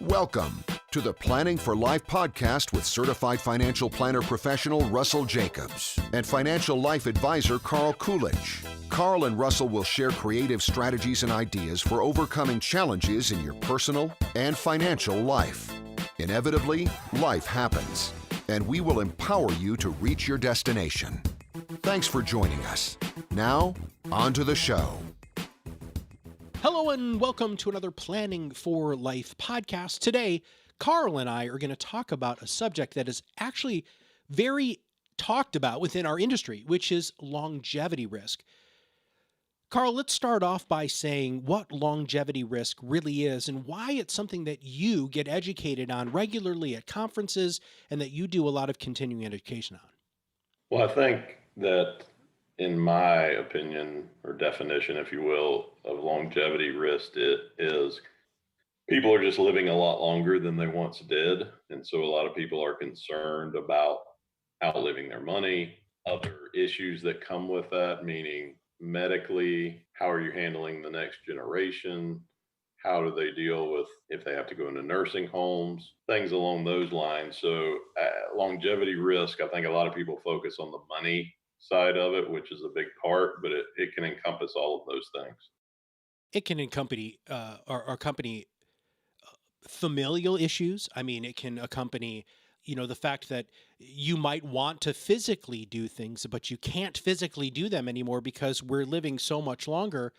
Welcome to the Planning for Life podcast with certified financial planner professional Russell Jacobs and financial life advisor Carl Coolidge. Carl and Russell will share creative strategies and ideas for overcoming challenges in your personal and financial life. Inevitably, life happens, and we will empower you to reach your destination. Thanks for joining us. Now, on to the show. Hello and welcome to another Planning for Life podcast. Today, Carl and I are going to talk about a subject that is actually very talked about within our industry, which is longevity risk. Carl, let's start off by saying what longevity risk really is and why it's something that you get educated on regularly at conferences and that you do a lot of continuing education on. Well, I think that in my opinion or definition, if you will, of longevity risk, it is people are just living a lot longer than they once did. And so a lot of people are concerned about outliving their money, other issues that come with that, meaning medically, how are you handling the next generation? How do they deal with if they have to go into nursing homes, things along those lines. So longevity risk, I think a lot of people focus on the money side of it, which is a big part, but it can encompass all of those things. It can accompany accompany familial issues. I mean, it can accompany, the fact that you might want to physically do things, but you can't physically do them anymore because we're living so much longer.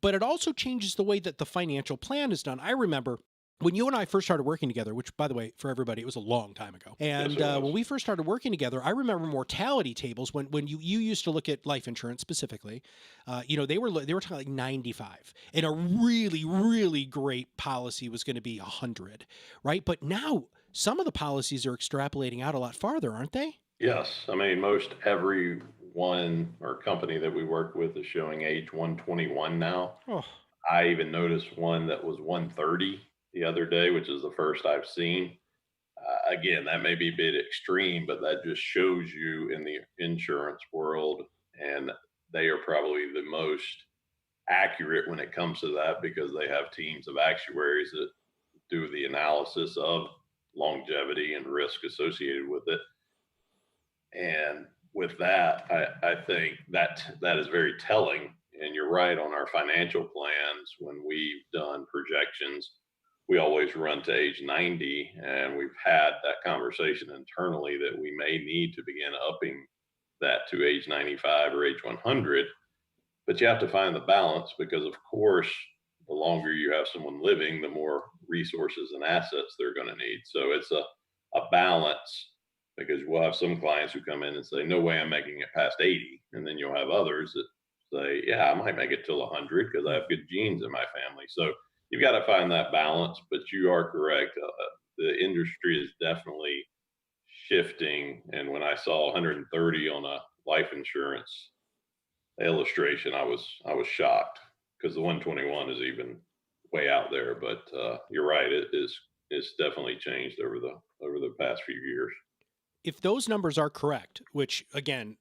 But it also changes the way that the financial plan is done. I remember when you and I first started working together, which, by the way, for everybody, it was a long time ago. And Yes, when we first started working together, I remember mortality tables when you used to look at life insurance specifically. They were talking like 95, and a really, really great policy was going to be 100, right? But now some of the policies are extrapolating out a lot farther, aren't they? Yes. I mean, most every one or company that we work with is showing age 121 now. Oh, I even noticed one that was 130 the other day, which is the first I've seen. Again, that may be a bit extreme, but that just shows you in the insurance world, and they are probably the most accurate when it comes to that because they have teams of actuaries that do the analysis of longevity and risk associated with it. And with that, I think that is very telling. And you're right on our financial plans. When we've done projections, we always run to age 90. And we've had that conversation internally that we may need to begin upping that to age 95 or age 100. But you have to find the balance because, of course, the longer you have someone living, the more resources and assets they're going to need. So it's a balance because we'll have some clients who come in and say, no way I'm making it past 80. And then you'll have others that say, yeah, I might make it till 100 because I have good genes in my family. So you've got to find that balance, but you are correct. The industry is definitely shifting. And when I saw 130 on a life insurance illustration, I was shocked because the 121 is even way out there. But you're right, it's definitely changed over the past few years. if those numbers are correct, which again,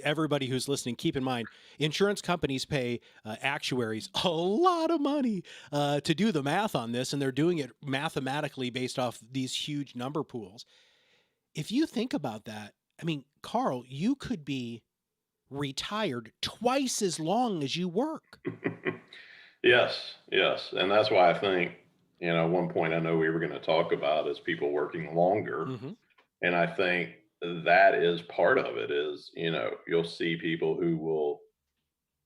everybody who's listening, keep in mind, insurance companies pay actuaries a lot of money to do the math on this, and they're doing it mathematically based off these huge number pools. If you think about that, I mean, Carl, you could be retired twice as long as you work. Yes, yes. And that's why I think, one point I know we were going to talk about is people working longer. Mm-hmm. And I think that is part of it is, you'll see people who will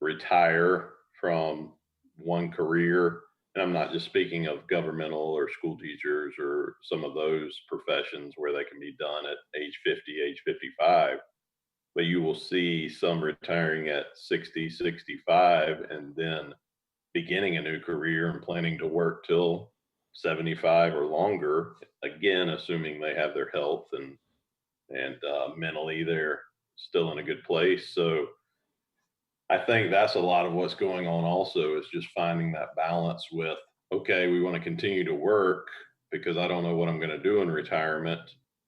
retire from one career. And I'm not just speaking of governmental or school teachers or some of those professions where they can be done at age 50, age 55. But you will see some retiring at 60, 65, and then beginning a new career and planning to work till 75 or longer, again, assuming they have their health and mentally they're still in a good place. So I think that's a lot of what's going on also is just finding that balance with, okay, we want to continue to work because I don't know what I'm going to do in retirement.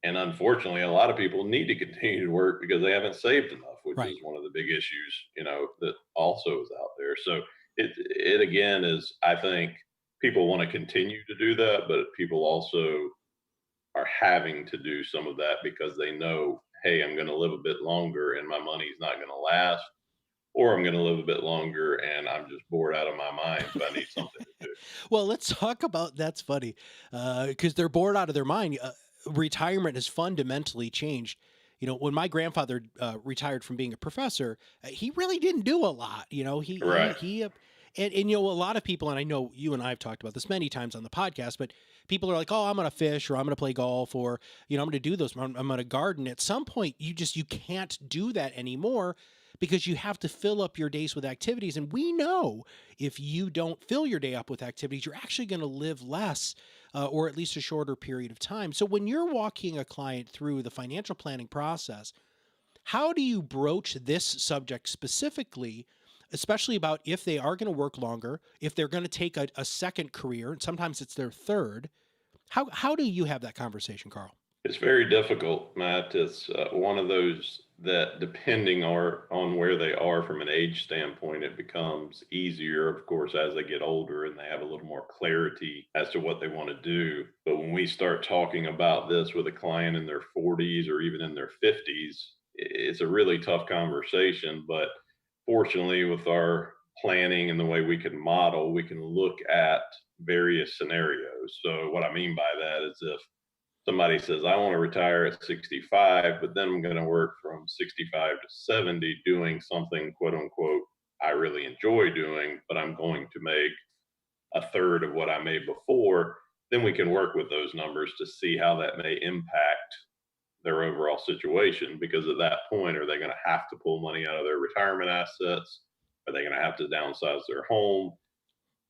And unfortunately, a lot of people need to continue to work because they haven't saved enough, which Right. is one of the big issues, that also is out there. So it again is, I think, people want to continue to do that, but people also are having to do some of that because they know, hey, I'm going to live a bit longer and my money's not going to last, or I'm going to live a bit longer and I'm just bored out of my mind, so I need something to do. Well, let's talk about that's funny because they're bored out of their mind. Retirement has fundamentally changed. You know, when my grandfather retired from being a professor, he really didn't do a lot. You know, Right. and you know, a lot of people, and I know you and I have talked about this many times on the podcast, but people are like, "Oh, I'm going to fish, or I'm going to play golf, or you know, I'm going to do those. I'm going to garden." At some point, you can't do that anymore because you have to fill up your days with activities, and we know if you don't fill your day up with activities, you're actually going to live less or at least a shorter period of time. So, when you're walking a client through the financial planning process, how do you broach this subject specifically, especially about if they are going to work longer, if they're going to take a second career, and sometimes it's their third? How do you have that conversation, Carl? It's very difficult, Matt. It's one of those that, depending on where they are from an age standpoint, it becomes easier, of course, as they get older and they have a little more clarity as to what they want to do. But when we start talking about this with a client in their 40s or even in their 50s, it's a really tough conversation. But fortunately, with our planning and the way we can model, we can look at various scenarios. So, what I mean by that is, if somebody says, I want to retire at 65, but then I'm going to work from 65 to 70 doing something, quote unquote, I really enjoy doing, but I'm going to make a third of what I made before, then we can work with those numbers to see how that may impact their overall situation. Because at that point, are they going to have to pull money out of their retirement assets? Are they going to have to downsize their home?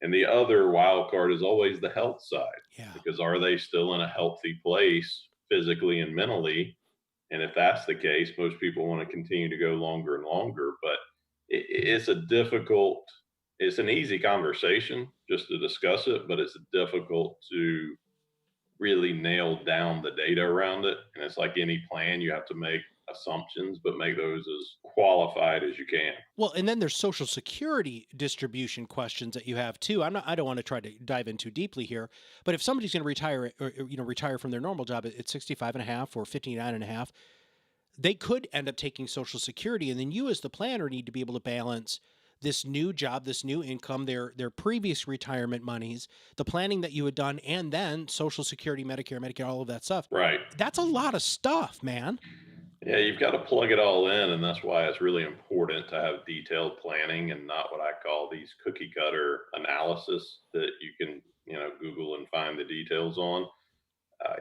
And the other wild card is always the health side, Yeah. because are they still in a healthy place physically and mentally? And if that's the case, most people want to continue to go longer and longer. But it's a difficult, it's an easy conversation just to discuss it, but it's difficult to really nail down the data around it. And it's like any plan, you have to make assumptions, but make those as qualified as you can. Well, and then there's social security distribution questions that you have too. I don't want to try to dive in too deeply here, but if somebody's going to retire or, you know, retire from their normal job at 65 and a half or 59 and a half, they could end up taking social security, and then you as the planner need to be able to balance this new job, this new income, their previous retirement monies, the planning that you had done, and then social security, Medicare, all of that stuff. Right. That's a lot of stuff, man. Yeah, you've got to plug it all in, and that's why it's really important to have detailed planning and not what I call these cookie cutter analysis that you can, Google and find the details on.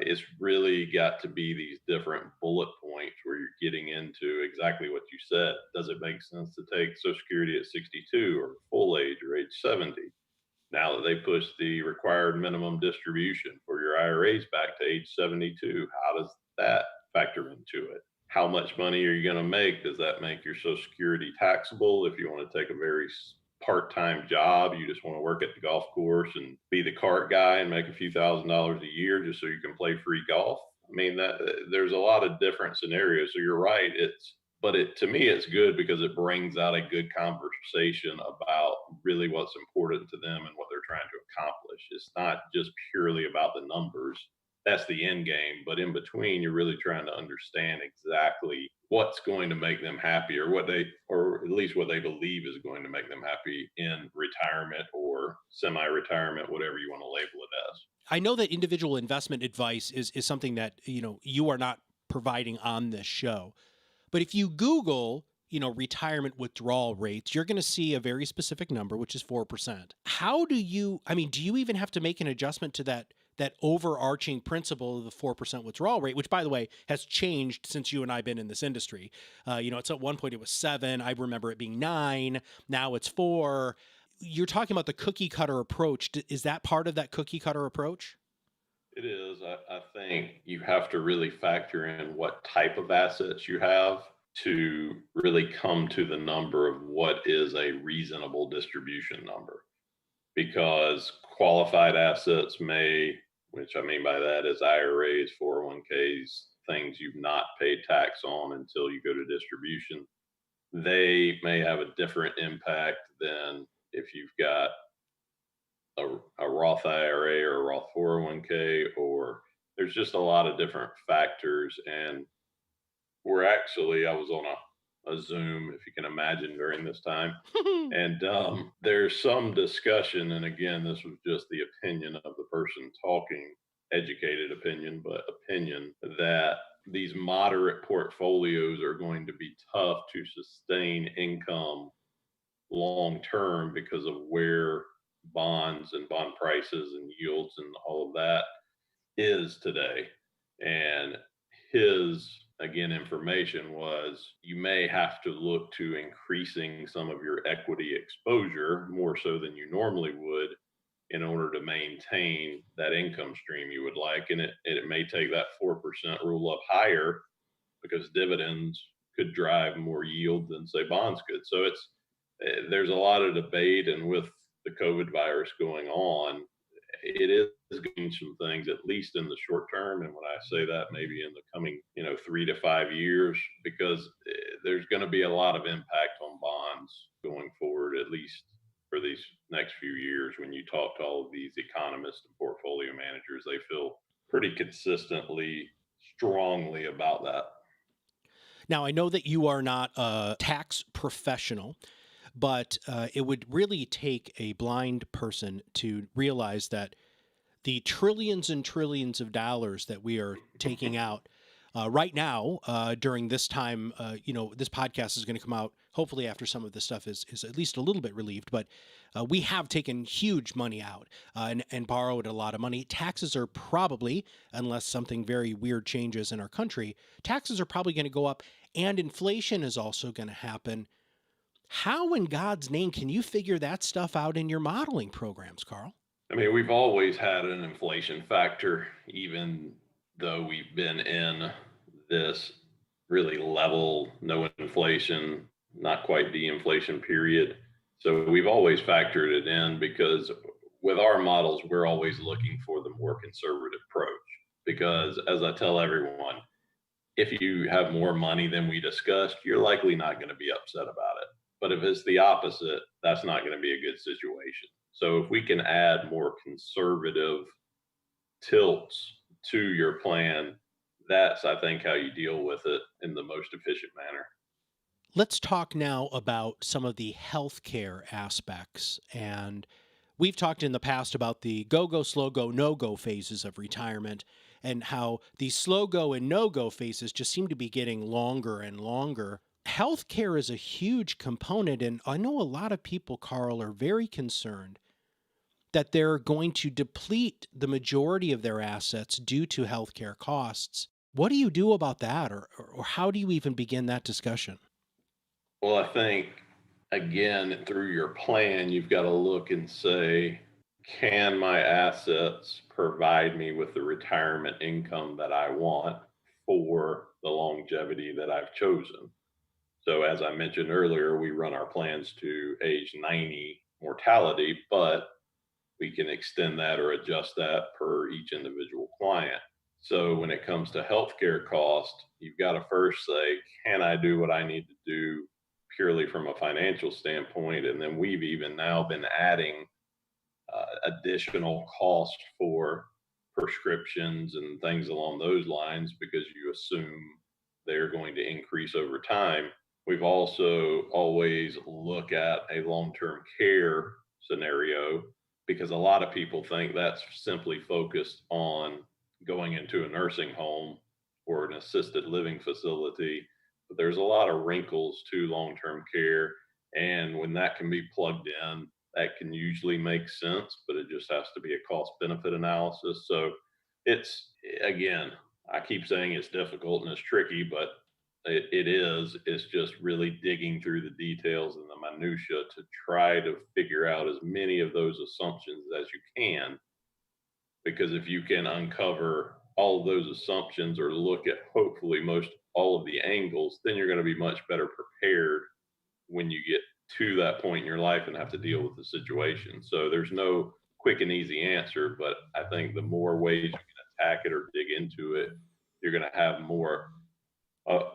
It's really got to be these different bullet points where you're getting into exactly what you said. Does it make sense to take Social Security at 62 or full age or age 70? Now that they push the required minimum distribution for your IRAs back to age 72, how does that factor into it? How much money are you going to make? Does that make your Social Security taxable? If you want to take a very part-time job, you just want to work at the golf course and be the cart guy and make a few $1,000s a year just so you can play free golf. I mean, that there's a lot of different scenarios. So you're right. But to me, it's good because it brings out a good conversation about really what's important to them and what they're trying to accomplish. It's not just purely about the numbers. That's the end game. But in between, you're really trying to understand exactly what's going to make them happy, or at least what they believe is going to make them happy in retirement or semi-retirement, whatever you want to label it as. I know that individual investment advice is something that, you know, you are not providing on this show. But if you Google, you know, retirement withdrawal rates, you're going to see a very specific number, which is 4%. How do you, I mean, do you even have to make an adjustment to that overarching principle of the 4% withdrawal rate, which, by the way, has changed since you and I have been in this industry? You know, it's at one point it was 7. I remember it being 9. Now it's 4. You're talking about the cookie cutter approach. Is that part of that cookie cutter approach? It is. I think you have to really factor in what type of assets you have to really come to the number of what is a reasonable distribution number. Because qualified assets may, which I mean by that is IRAs, 401ks, things you've not paid tax on until you go to distribution, they may have a different impact than if you've got a Roth IRA or a Roth 401k, or there's just a lot of different factors. And I was on a Zoom, if you can imagine, during this time. And there's some discussion. And again, this was just the opinion of the person talking, educated opinion, but opinion that these moderate portfolios are going to be tough to sustain income long term because of where bonds and bond prices and yields and all of that is today. And his, again, information was you may have to look to increasing some of your equity exposure more so than you normally would in order to maintain that income stream you would like. And it may take that 4% rule up higher because dividends could drive more yield than say bonds could. So there's a lot of debate, and with the COVID virus going on, it is going some things, at least in the short term. And when I say that, maybe in the coming, 3 to 5 years, because there's going to be a lot of impact on bonds going forward, at least for these next few years. When you talk to all of these economists and portfolio managers, they feel pretty consistently strongly about that. Now, I know that you are not a tax professional, but it would really take a blind person to realize that the trillions and trillions of dollars that we are taking out right now during this time, this podcast is going to come out hopefully after some of this stuff is at least a little bit relieved, but we have taken huge money out and borrowed a lot of money. Taxes are probably, unless something very weird changes in our country, taxes are probably going to go up, and inflation is also going to happen. How in God's name can you figure that stuff out in your modeling programs, Carl? I mean, we've always had an inflation factor, even though we've been in this really level, no inflation, not quite de-inflation period. So we've always factored it in because with our models, we're always looking for the more conservative approach. Because as I tell everyone, if you have more money than we discussed, you're likely not going to be upset about it. But if it's the opposite, that's not going to be a good situation. So if we can add more conservative tilts to your plan, that's, I think, how you deal with it in the most efficient manner. Let's talk now about some of the healthcare aspects. And we've talked in the past about the go, slow go, no go phases of retirement, and how these slow go and no go phases just seem to be getting longer and longer. Healthcare is a huge component. And I know a lot of people, Carl, are very concerned that they're going to deplete the majority of their assets due to healthcare costs. What do you do about that? Or how do you even begin that discussion? Well, I think, again, through your plan, you've got to look and say, can my assets provide me with the retirement income that I want for the longevity that I've chosen? So, as I mentioned earlier, we run our plans to age 90 mortality, but we can extend that or adjust that per each individual client. So, when it comes to healthcare cost, you've got to first say, can I do what I need to do purely from a financial standpoint? And then we've even now been adding additional cost for prescriptions and things along those lines because you assume they're going to increase over time. We've also always look at a long-term care scenario because a lot of people think that's simply focused on going into a nursing home or an assisted living facility. But there's a lot of wrinkles to long-term care. And when that can be plugged in, that can usually make sense, but it just has to be a cost benefit analysis. So it's, again, I keep saying it's difficult and it's tricky, but it's just really digging through the details and the minutia to try to figure out as many of those assumptions as you can. Because if you can uncover all of those assumptions or look at hopefully most all of the angles, then you're going to be much better prepared when you get to that point in your life and have to deal with the situation. So there's no quick and easy answer, but I think the more ways you can attack it or dig into it, you're going to have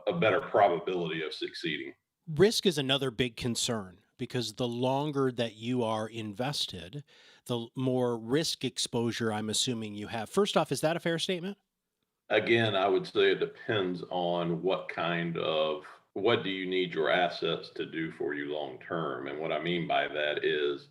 a better probability of succeeding. Risk is another big concern because the longer that you are invested, the more risk exposure I'm assuming you have. First off, is that a fair statement? Again, I would say it depends on what do you need your assets to do for you long term. And what I mean by that is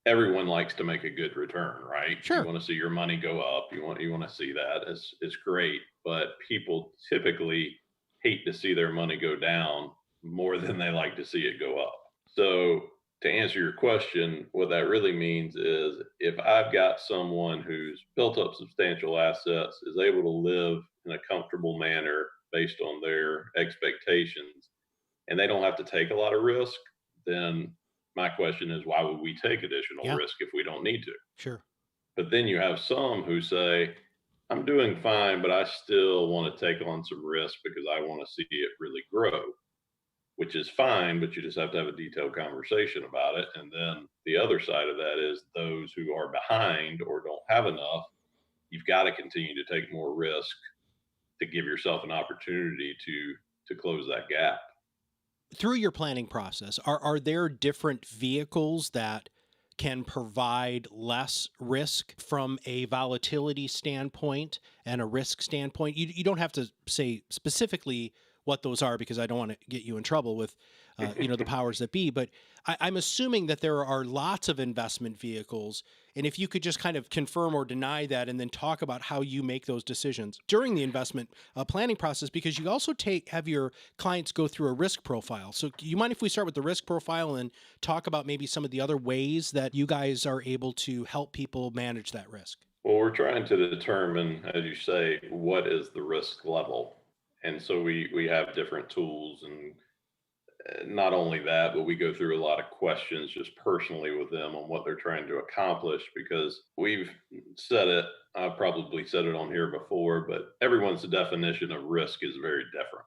everyone likes to make a good return, right? You Sure. want to see your money go up. You want to see that. It's great, but people typically hate to see their money go down more than they like to see it go up. So to answer your question, what that really means is if I've got someone who's built up substantial assets, is able to live in a comfortable manner based on their expectations, and they don't have to take a lot of risk, then my question is why would we take additional Yeah, risk if we don't need to? sure. But then you have some who say, I'm doing fine, but I still want to take on some risk because I want to see it really grow, which is fine, but you just have to have a detailed conversation about it. And then the other side of that is those who are behind or don't have enough, you've got to continue to take more risk to give yourself an opportunity to close that gap. Through your planning process, are there different vehicles that can provide less risk from a volatility standpoint and a risk standpoint? You don't have to say specifically what those are because I don't want to get you in trouble with, the powers that be. But I'm assuming that there are lots of investment vehicles, and if you could just kind of confirm or deny that, and then talk about how you make those decisions during the investment planning process, because you also have your clients go through a risk profile. So, you mind if we start with the risk profile and talk about maybe some of the other ways that you guys are able to help people manage that risk? Well, we're trying to determine, as you say, what is the risk level. And so we have different tools, and not only that, but we go through a lot of questions just personally with them on what they're trying to accomplish because we've said it, I've probably said it on here before, but everyone's definition of risk is very different.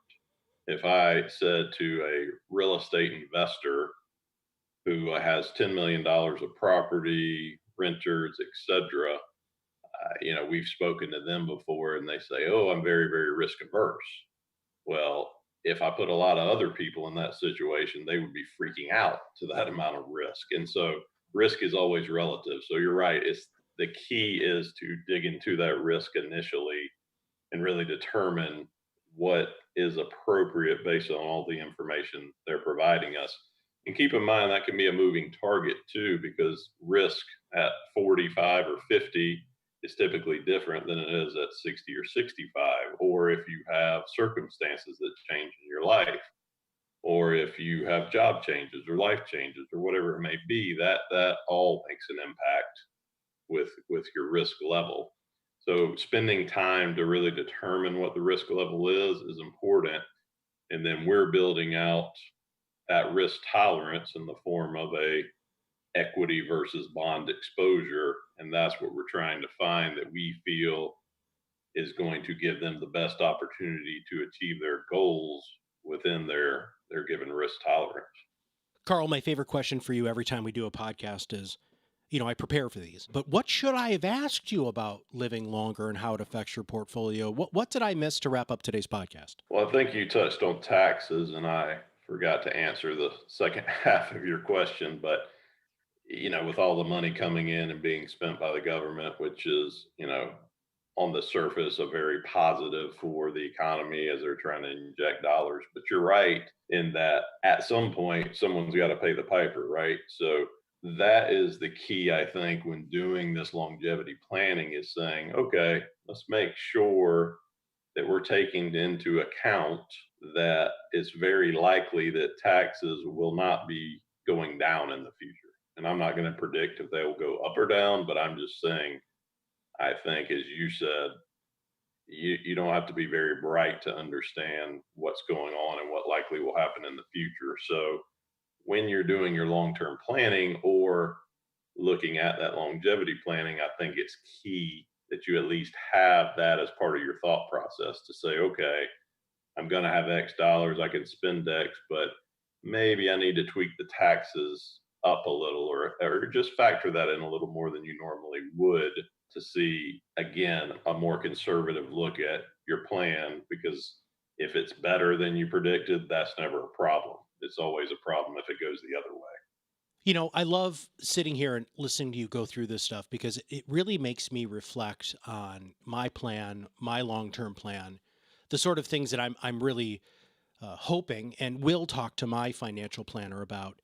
If I said to a real estate investor who has $10 million of property, renters, etc., we've spoken to them before and they say, oh, I'm very, very risk averse. Well, if I put a lot of other people in that situation, they would be freaking out to that amount of risk. And so risk is always relative. So you're right. It's the key is to dig into that risk initially and really determine what is appropriate based on all the information they're providing us. And keep in mind that can be a moving target too, because risk at 45 or 50 is typically different than it is at 60 or 65. Or if you have circumstances that change in your life, or if you have job changes or life changes or whatever it may be, that all makes an impact with your risk level. So spending time to really determine what the risk level is important. And then we're building out that risk tolerance in the form of a equity versus bond exposure. And that's what we're trying to find that we feel is going to give them the best opportunity to achieve their goals within their given risk tolerance. Carl, my favorite question for you every time we do a podcast is, I prepare for these, but what should I have asked you about living longer and how it affects your portfolio? What did I miss to wrap up today's podcast? Well, I think you touched on taxes, and I forgot to answer the second half of your question. But with all the money coming in and being spent by the government, which is, on the surface, a very positive for the economy as they're trying to inject dollars. But you're right in that at some point, someone's got to pay the piper, right? So that is the key, I think, when doing this longevity planning is saying, okay, let's make sure that we're taking into account that it's very likely that taxes will not be going down in the future. And I'm not going to predict if they will go up or down, but I'm just saying, I think, as you said, you don't have to be very bright to understand what's going on and what likely will happen in the future. So when you're doing your long term planning or looking at that longevity planning, I think it's key that you at least have that as part of your thought process to say, okay, I'm going to have X dollars, I can spend X, but maybe I need to tweak the taxes up a little or just factor that in a little more than you normally would to see, again, a more conservative look at your plan. Because if it's better than you predicted, that's never a problem. It's always a problem if it goes the other way. I love sitting here and listening to you go through this stuff because it really makes me reflect on my plan, my long-term plan, the sort of things that I'm really hoping and will talk to my financial planner about.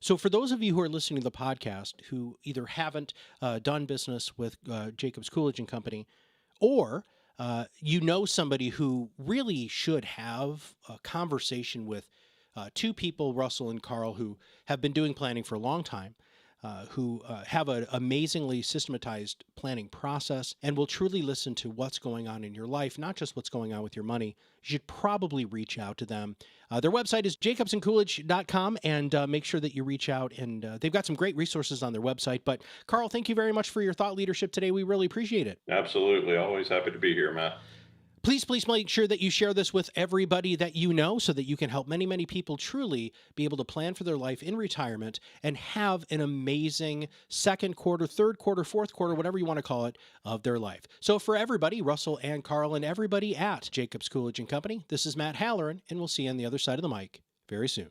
So, for those of you who are listening to the podcast who either haven't done business with Jacobs Coolidge and Company, or you know somebody who really should have a conversation with two people, Russell and Carl, who have been doing planning for a long time, who have an amazingly systematized planning process and will truly listen to what's going on in your life, not just what's going on with your money, you should probably reach out to them. Their website is jacobsandcoolidge.com, and make sure that you reach out. And they've got some great resources on their website. But Carl, thank you very much for your thought leadership today. We really appreciate it. Absolutely. Always happy to be here, Matt. Please make sure that you share this with everybody that you know so that you can help many people truly be able to plan for their life in retirement and have an amazing second quarter, third quarter, fourth quarter, whatever you want to call it, of their life. So for everybody, Russell and Carl and everybody at Jacobs Coolidge and Company, this is Matt Halloran, and we'll see you on the other side of the mic very soon.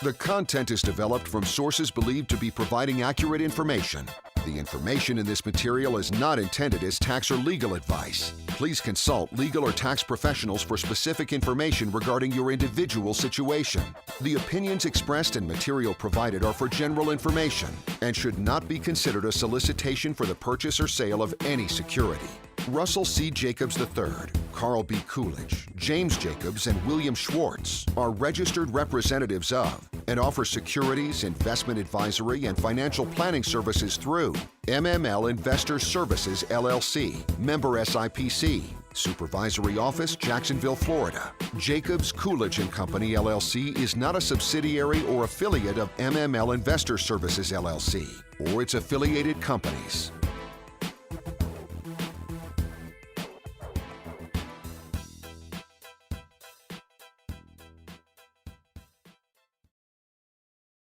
The content is developed from sources believed to be providing accurate information. The information in this material is not intended as tax or legal advice. Please consult legal or tax professionals for specific information regarding your individual situation. The opinions expressed and material provided are for general information and should not be considered a solicitation for the purchase or sale of any security. Russell C. Jacobs III, Carl B. Coolidge, James Jacobs, and William Schwartz are registered representatives of and offer securities, investment advisory, and financial planning services through MML Investor Services, LLC, member SIPC, Supervisory Office, Jacksonville, Florida. Jacobs Coolidge and Company, LLC is not a subsidiary or affiliate of MML Investor Services, LLC, or its affiliated companies.